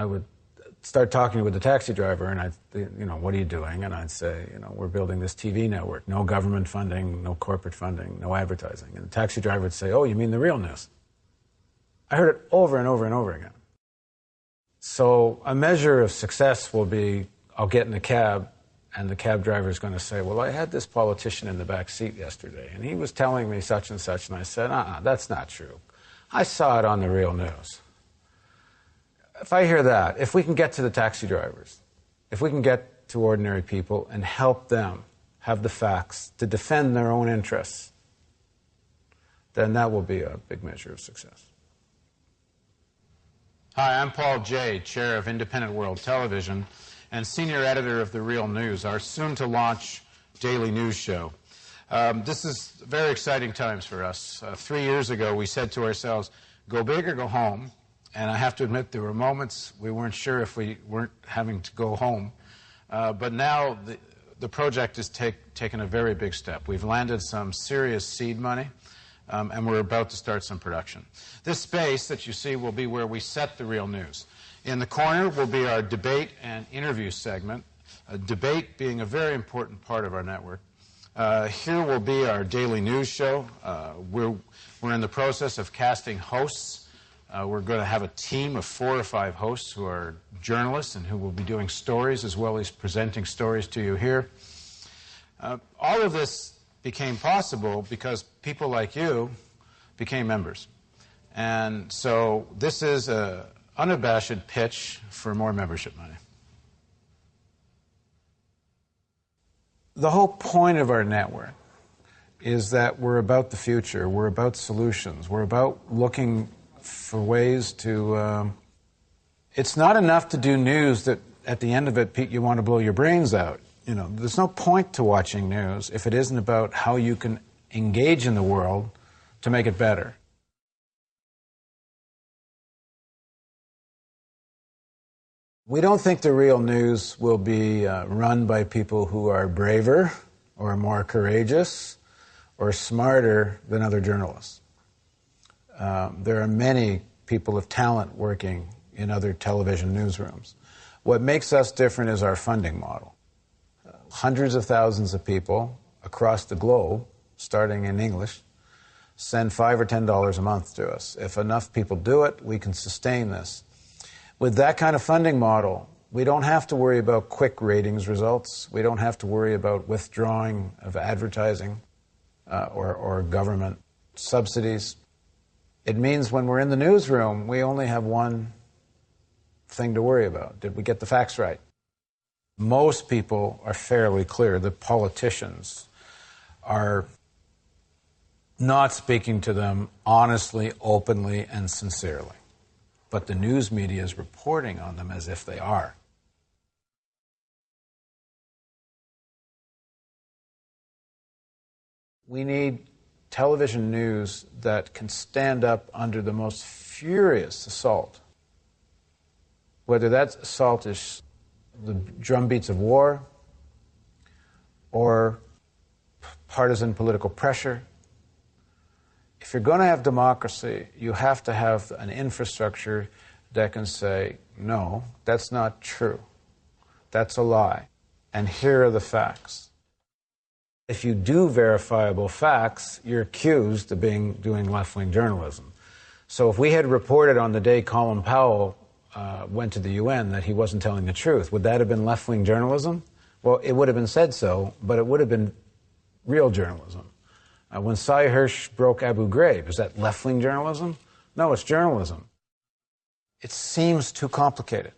I would start talking with the taxi driver, and I'd, you know, what are you doing? And I'd say, you know, we're building this TV network. No government funding, no corporate funding, no advertising. And the taxi driver would say, oh, you mean the real news? I heard it over and over and over again. So a measure of success will be, I'll get in a cab, and the cab driver is going to say, well, I had this politician in the back seat yesterday, and he was telling me such and such, and I said, that's not true. I saw it on the real news. If I hear that, if we can get to the taxi drivers, if we can get to ordinary people and help them have the facts to defend their own interests, then that will be a big measure of success. Hi, I'm Paul Jay, chair of Independent World Television and senior editor of The Real News, our soon-to-launch daily news show. This is very exciting times for us. 3 years ago, we said to ourselves, go big or go home. And I have to admit, there were moments we weren't sure if we weren't having to go home. But now the project has taken a very big step. We've landed some serious seed money, and we're about to start some production. This space that you see will be where we set the real news. In the corner will be our debate and interview segment, debate being a very important part of our network. Here will be our daily news show. We're in the process of casting hosts. We're going to have a team of 4 or 5 hosts who are journalists and who will be doing stories as well as presenting stories to you here. All of this became possible because people like you became members. And so this is an unabashed pitch for more membership money. The whole point of our network is that we're about the future. We're about solutions. We're about looking for ways to... it's not enough to do news that at the end of it, Pete, you want to blow your brains out. You know, there's no point to watching news if it isn't about how you can engage in the world to make it better. We don't think the real news will be run by people who are braver or more courageous or smarter than other journalists. There are many people of talent working in other television newsrooms. What makes us different is our funding model. Hundreds of thousands of people across the globe, starting in English, send $5 or $10 a month to us. If enough people do it, we can sustain this. With that kind of funding model, we don't have to worry about quick ratings results. We don't have to worry about withdrawing of advertising or government subsidies. It means when we're in the newsroom, we only have one thing to worry about. Did we get the facts right? Most people are fairly clear that politicians are not speaking to them honestly, openly, and sincerely. But the news media is reporting on them as if they are. We need television news that can stand up under the most furious assault. Whether that assault is the drumbeats of war or partisan political pressure. If you're going to have democracy, you have to have an infrastructure that can say, no, that's not true. That's a lie. And here are the facts. If you do verifiable facts, you're accused of doing left-wing journalism. So if we had reported on the day Colin Powell went to the UN that he wasn't telling the truth, would that have been left-wing journalism? Well, it would have been said so, but it would have been real journalism. When Sy Hersh broke Abu Ghraib, is that left-wing journalism? No, it's journalism. It seems too complicated.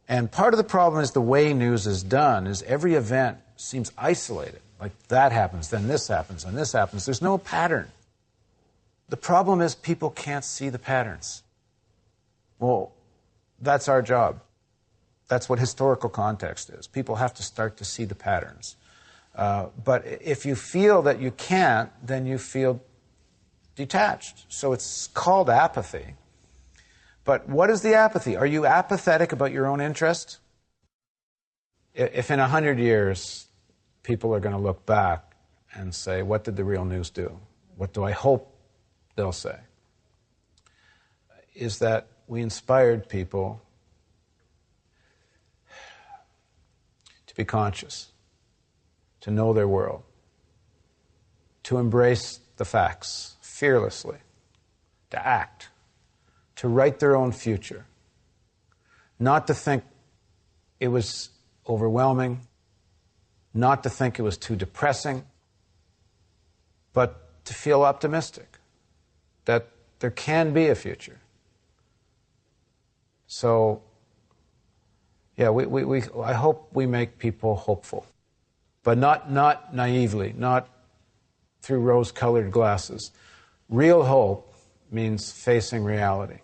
And part of the problem is the way news is done is every event seems isolated. Like that happens, then this happens, and this happens. There's no pattern. The problem is people can't see the patterns. Well, that's our job. That's what historical context is. People have to start to see the patterns. But if you feel that you can't, then you feel detached. So it's called apathy. But what is the apathy? Are you apathetic about your own interest? If in 100 years people are going to look back and say, what did the real news do? What do I hope they'll say? Is that we inspired people to be conscious, to know their world, to embrace the facts fearlessly, to act, to write their own future, not to think it was overwhelming, not to think it was too depressing, but to feel optimistic that there can be a future. So, yeah, I hope we make people hopeful, but not naively, not through rose-colored glasses. Real hope means facing reality.